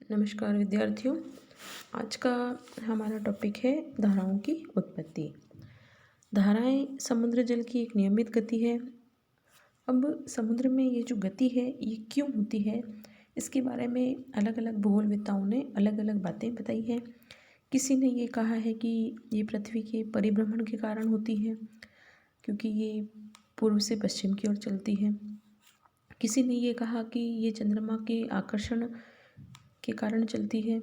नमस्कार विद्यार्थियों। आज का हमारा टॉपिक है धाराओं की उत्पत्ति। धाराएं समुद्र जल की एक नियमित गति है। अब समुद्र में ये जो गति है ये क्यों होती है, इसके बारे में अलग अलग भूगोलवेत्ताओं ने अलग अलग बातें बताई हैं। किसी ने ये कहा है कि ये पृथ्वी के परिभ्रमण के कारण होती है, क्योंकि ये पूर्व से पश्चिम की ओर चलती है। किसी ने ये कहा कि ये चंद्रमा के आकर्षण के कारण चलती है।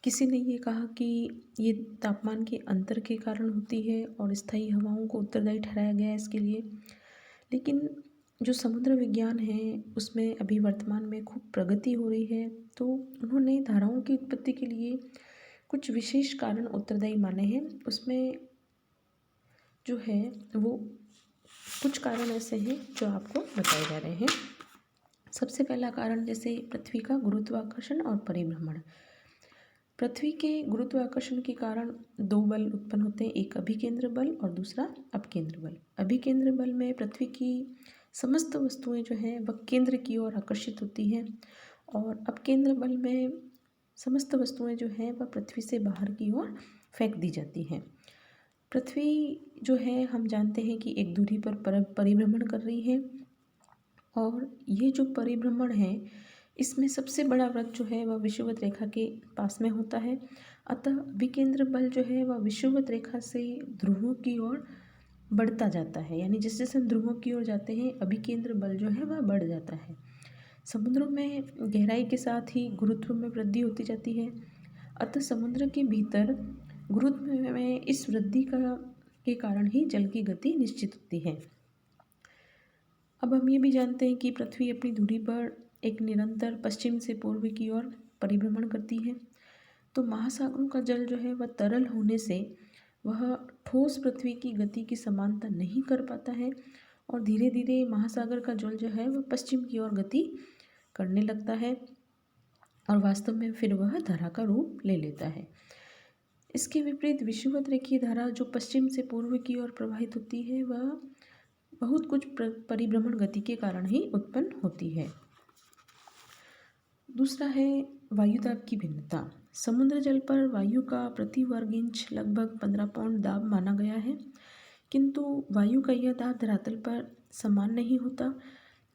किसी ने ये कहा कि ये तापमान के अंतर के कारण होती है और स्थायी हवाओं को उत्तरदायी ठहराया गया है इसके लिए। लेकिन जो समुद्र विज्ञान है उसमें अभी वर्तमान में खूब प्रगति हो रही है, तो उन्होंने धाराओं की उत्पत्ति के लिए कुछ विशेष कारण उत्तरदायी माने हैं। उसमें जो है वो कुछ कारण ऐसे हैं जो आपको बताए जा रहे हैं। सबसे पहला कारण जैसे पृथ्वी का गुरुत्वाकर्षण और परिभ्रमण। पृथ्वी के गुरुत्वाकर्षण के कारण दो बल उत्पन्न होते हैं, एक अभिकेंद्र बल और दूसरा अपकेंद्र बल। अभिकेंद्र बल में पृथ्वी की समस्त वस्तुएं जो हैं वह केंद्र की ओर आकर्षित होती हैं, और अपकेंद्र बल में समस्त वस्तुएं जो हैं वह पृथ्वी से बाहर की ओर फेंक दी जाती हैं। पृथ्वी जो है हम जानते हैं कि एक दूरी पर परिभ्रमण कर रही है, और ये जो परिभ्रमण है इसमें सबसे बड़ा वृत्त जो है वह विषुवत रेखा के पास में होता है। अतः विकेंद्र बल जो है वह विषुवत रेखा से ध्रुवों की ओर बढ़ता जाता है, यानी जैसे जैसे हम ध्रुवों की ओर जाते हैं अभिकेंद्र बल जो है वह बढ़ जाता है। समुद्रों में गहराई के साथ ही गुरुत्व में वृद्धि होती जाती है। अतः समुद्र के भीतर गुरुत्व में इस वृद्धि के कारण ही जल की गति निश्चित होती है। अब हम ये भी जानते हैं कि पृथ्वी अपनी धुरी पर एक निरंतर पश्चिम से पूर्व की ओर परिभ्रमण करती है, तो महासागरों का जल जो है वह तरल होने से वह ठोस पृथ्वी की गति की समानता नहीं कर पाता है, और धीरे धीरे महासागर का जल जो है वह पश्चिम की ओर गति करने लगता है, और वास्तव में फिर वह धारा का रूप ले लेता है। इसके विपरीत विषुवत रेखीय धारा जो पश्चिम से पूर्व की ओर प्रवाहित होती है वह बहुत कुछ परिभ्रमण गति के कारण ही उत्पन्न होती है। दूसरा है वायुदाब की भिन्नता। समुद्र जल पर वायु का प्रति वर्ग इंच लगभग 15 पाउंड दाब माना गया है, किंतु वायु का यह दाब धरातल पर समान नहीं होता।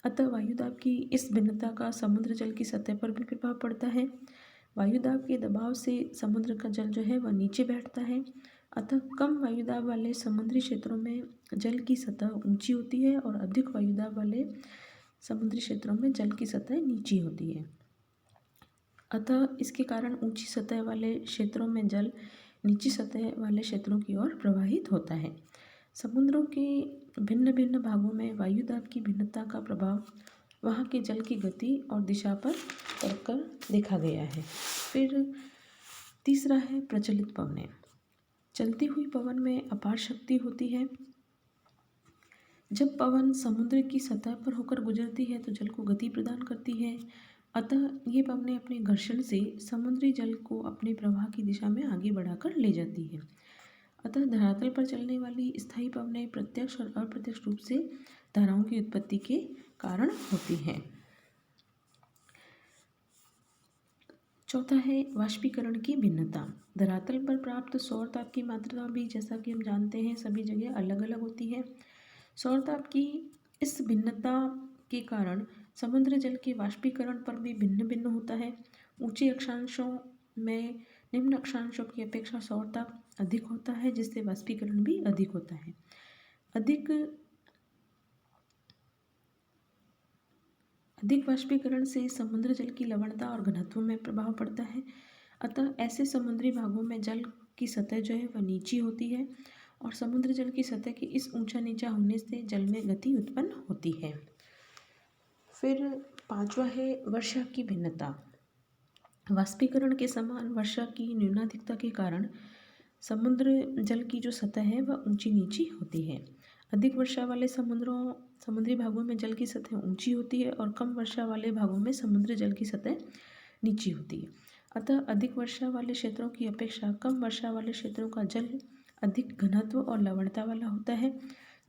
अतः वायुदाब की इस भिन्नता का समुद्र जल की सतह पर भी प्रभाव पड़ता है। वायुदाब के दबाव से समुद्र का जल जो है वह नीचे बैठता है। अतः कम वायुदाब वाले समुद्री क्षेत्रों में जल की सतह ऊंची होती है, और अधिक वायुदाब वाले समुद्री क्षेत्रों में जल की सतह नीची होती है। अतः इसके कारण ऊंची सतह वाले क्षेत्रों में जल नीची सतह वाले क्षेत्रों की ओर प्रवाहित होता है। समुद्रों के भिन्न भिन्न भागों में वायुदाब की भिन्नता का प्रभाव वहाँ के जल की गति और दिशा पर पड़कर देखा गया है। फिर तीसरा है प्रचलित पवनें। चलती हुई पवन में अपार शक्ति होती है। जब पवन समुद्र की सतह पर होकर गुजरती है तो जल को गति प्रदान करती है। अतः ये पवनें अपने घर्षण से समुद्री जल को अपने प्रवाह की दिशा में आगे बढ़ाकर ले जाती है। अतः धरातल पर चलने वाली स्थायी पवनें प्रत्यक्ष और अप्रत्यक्ष रूप से धाराओं की उत्पत्ति के कारण होती हैं। चौथा है वाष्पीकरण की भिन्नता। धरातल पर प्राप्त सौर ताप की मात्रा भी जैसा कि हम जानते हैं सभी जगह अलग अलग होती है। सौर ताप की इस भिन्नता के कारण समुद्र जल के वाष्पीकरण पर भी भिन्न भिन्न होता है। ऊंचे अक्षांशों में निम्न अक्षांशों की अपेक्षा सौर ताप अधिक होता है, जिससे वाष्पीकरण भी अधिक होता है। अधिक वाष्पीकरण से समुद्र जल की लवणता और घनत्व में प्रभाव पड़ता है। अतः ऐसे समुद्री भागों में जल की सतह जो है वह नीची होती है, और समुद्र जल की सतह के इस ऊंचा नीचा होने से जल में गति उत्पन्न होती है। फिर पांचवा है वर्षा की भिन्नता। वाष्पीकरण के समान वर्षा की न्यूनाधिकता के कारण समुद्र जल की जो सतह है वह ऊंची नीची होती है। अधिक वर्षा वाले समुद्री भागों में जल की सतह ऊंची होती है, और कम वर्षा वाले भागों में समुद्र जल की सतह नीची होती है। अतः अधिक वर्षा वाले क्षेत्रों की अपेक्षा कम वर्षा वाले क्षेत्रों का जल अधिक घनत्व और लवणता वाला होता है,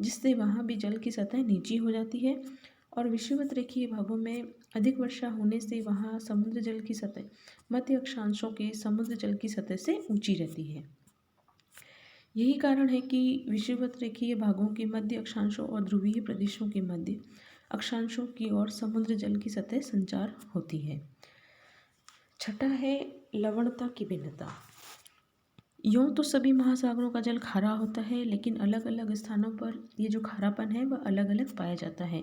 जिससे वहाँ भी जल की सतह नीची हो जाती है, और विषुवत रेखीय भागों में अधिक वर्षा होने से वहाँ समुद्र जल की सतह मध्य अक्षांशों के समुद्र जल की सतह से ऊंची रहती है। यही कारण है कि विषुवत रेखीय भागों के मध्य अक्षांशों और ध्रुवीय प्रदेशों के मध्य अक्षांशों की ओर समुद्र जल की सतह संचार होती है। छठा है लवणता की भिन्नता। यूँ तो सभी महासागरों का जल खारा होता है, लेकिन अलग अलग स्थानों पर ये जो खारापन है वह अलग अलग पाया जाता है।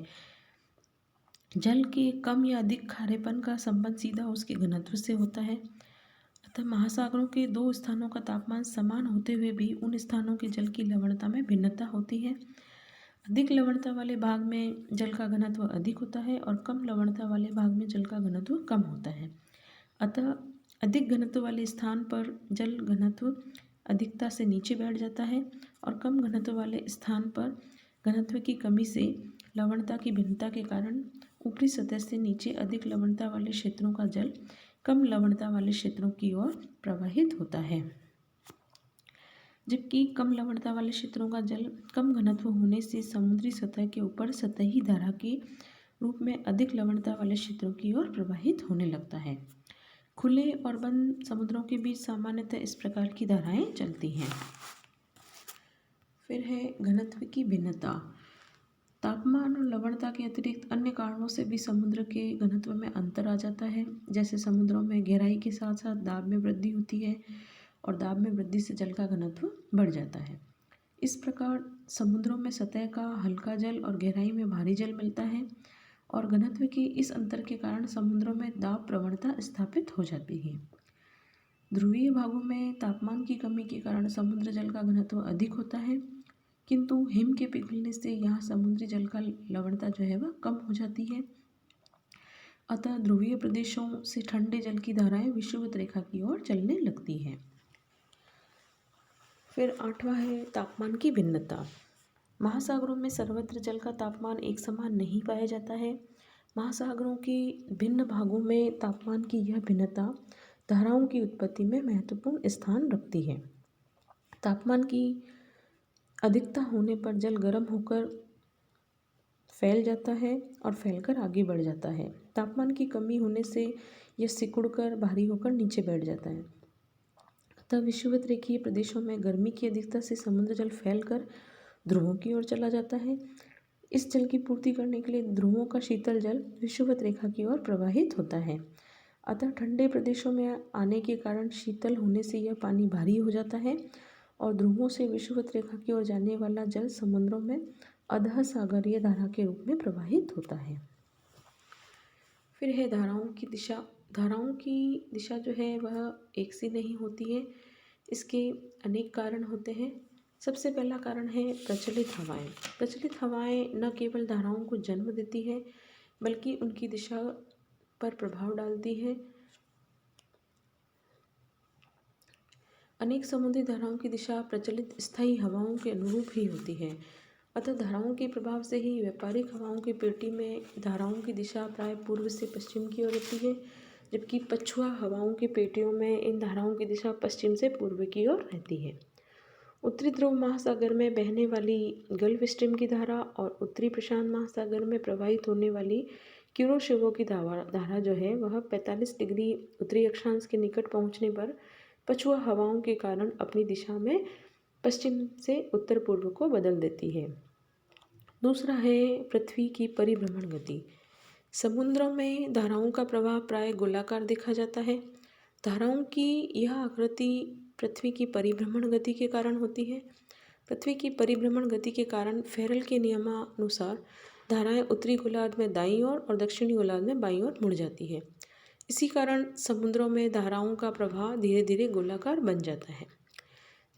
जल के कम या अधिक खारेपन का संबंध सीधा उसके घनत्व से होता है। अतः महासागरों के दो स्थानों का तापमान समान होते हुए भी उन स्थानों के जल की लवणता में भिन्नता होती है। अधिक लवणता वाले भाग में जल का घनत्व अधिक होता है और कम लवणता वाले भाग में जल का घनत्व कम होता है। अतः अधिक घनत्व वाले स्थान पर जल घनत्व अधिकता से नीचे बैठ जाता है और कम घनत्व वाले स्थान पर घनत्व की कमी से लवणता की भिन्नता के कारण ऊपरी सतह से नीचे अधिक लवणता वाले क्षेत्रों का जल कम लवणता वाले क्षेत्रों की ओर प्रवाहित होता है, जबकि कम लवणता वाले क्षेत्रों का जल कम घनत्व होने से समुद्री सतह के ऊपर सतही धारा के रूप में अधिक लवणता वाले क्षेत्रों की ओर प्रवाहित होने लगता है। खुले और बंद समुद्रों के बीच सामान्यतः इस प्रकार की धाराएं चलती हैं। फिर है घनत्व की भिन्नता। तापमान और लवणता के अतिरिक्त अन्य कारणों से भी समुद्र के घनत्व में अंतर आ जाता है। जैसे समुद्रों में गहराई के साथ साथ दाब में वृद्धि होती है और दाब में वृद्धि से जल का घनत्व बढ़ जाता है। इस प्रकार समुद्रों में सतह का हल्का जल और गहराई में भारी जल मिलता है और घनत्व के इस अंतर के कारण समुद्रों में दाब प्रवणता स्थापित हो जाती है। ध्रुवीय भागों में तापमान की कमी के कारण समुद्र जल का घनत्व अधिक होता है, किंतु हिम के पिघलने से यहाँ समुद्री जल का लवणता जो है वह कम हो जाती है। अतः ध्रुवीय प्रदेशों से ठंडे जल की धाराएं विषुवत रेखा की ओर चलने लगती हैं। फिर आठवां है तापमान की भिन्नता। महासागरों में सर्वत्र जल का तापमान एक समान नहीं पाया जाता है। महासागरों के भिन्न भागों में तापमान की यह भिन्नता धाराओं की उत्पत्ति में महत्वपूर्ण स्थान रखती है। तापमान की अधिकता होने पर जल गर्म होकर फैल जाता है और फैलकर आगे बढ़ जाता है। तापमान की कमी होने से यह सिकुड़कर भारी होकर नीचे बैठ जाता है। अतः विषुवत रेखीय प्रदेशों में गर्मी की अधिकता से समुद्र जल फैलकर ध्रुवों की ओर चला जाता है। इस जल की पूर्ति करने के लिए ध्रुवों का शीतल जल विषुवत रेखा की ओर प्रवाहित होता है। अतः ठंडे प्रदेशों में आने के कारण शीतल होने से यह पानी भारी हो जाता है और ध्रुवों से विषुवत रेखा की ओर जाने वाला जल समुद्रों में अधः सागरीय धारा के रूप में प्रवाहित होता है। फिर है धाराओं की दिशा। धाराओं की दिशा जो है वह एक सी नहीं होती है, इसके अनेक कारण होते हैं। सबसे पहला कारण है प्रचलित हवाएं। प्रचलित हवाएं न केवल धाराओं को जन्म देती है बल्कि उनकी दिशा पर प्रभाव डालती है। अनेक समुद्री धाराओं की दिशा प्रचलित स्थायी हवाओं के अनुरूप ही होती है। अतः धाराओं के प्रभाव से ही व्यापारिक हवाओं की पेटी में धाराओं की दिशा प्राय पूर्व से पश्चिम की ओर रहती है, जबकि पछुआ हवाओं की पेटियों में इन धाराओं की दिशा पश्चिम से पूर्व की ओर रहती है। उत्तरी ध्रुव महासागर में बहने वाली गल्फ स्ट्रीम की धारा और उत्तरी प्रशांत महासागर में प्रवाहित होने वाली क्यूरोशिवो की धारा जो है वह 45 डिग्री उत्तरी अक्षांश के निकट पहुंचने पर पछुआ हवाओं के कारण अपनी दिशा में पश्चिम से उत्तर पूर्व को बदल देती है। दूसरा है पृथ्वी की परिभ्रमण गति। समुद्रों में धाराओं का प्रवाह प्राय गोलाकार देखा जाता है। धाराओं की यह आकृति पृथ्वी की परिभ्रमण गति के कारण होती है। पृथ्वी की परिभ्रमण गति के कारण फेरल के नियमानुसार धाराएं उत्तरी गोलार्ध में दाईं ओर और दक्षिणी गोलार्ध में बाईं ओर मुड़ जाती है। इसी कारण समुद्रों में धाराओं का प्रवाह धीरे धीरे गोलाकार बन जाता है।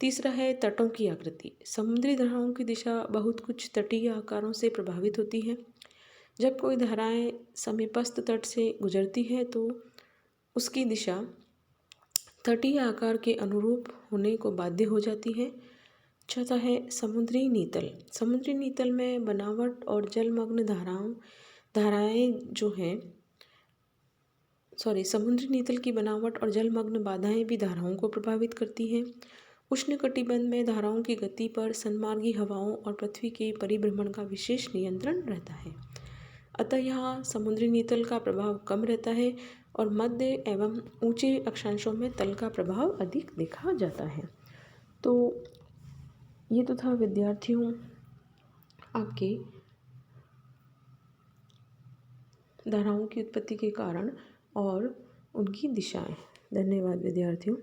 तीसरा है तटों की आकृति। समुद्री धाराओं की दिशा बहुत कुछ तटीय आकारों से प्रभावित होती है। जब कोई धाराएं समीपस्थ तट से गुजरती है तो उसकी दिशा तटीय आकार के अनुरूप होने को बाध्य हो जाती है। चौथा है समुद्री नीतल। समुद्री नीतल में बनावट और जलमग्न समुद्री नीतल की बनावट और जलमग्न बाधाएं भी धाराओं को प्रभावित करती हैं। उष्णकटिबंध में धाराओं की गति पर सन्मार्गी हवाओं और पृथ्वी के परिभ्रमण का विशेष नियंत्रण रहता है। अतः यहाँ समुद्री नीतल का प्रभाव कम रहता है और मध्य एवं ऊंचे अक्षांशों में तल का प्रभाव अधिक देखा जाता है। तो ये तो था विद्यार्थियों आपके धाराओं की उत्पत्ति के कारण और उनकी दिशाएं। धन्यवाद विद्यार्थियों।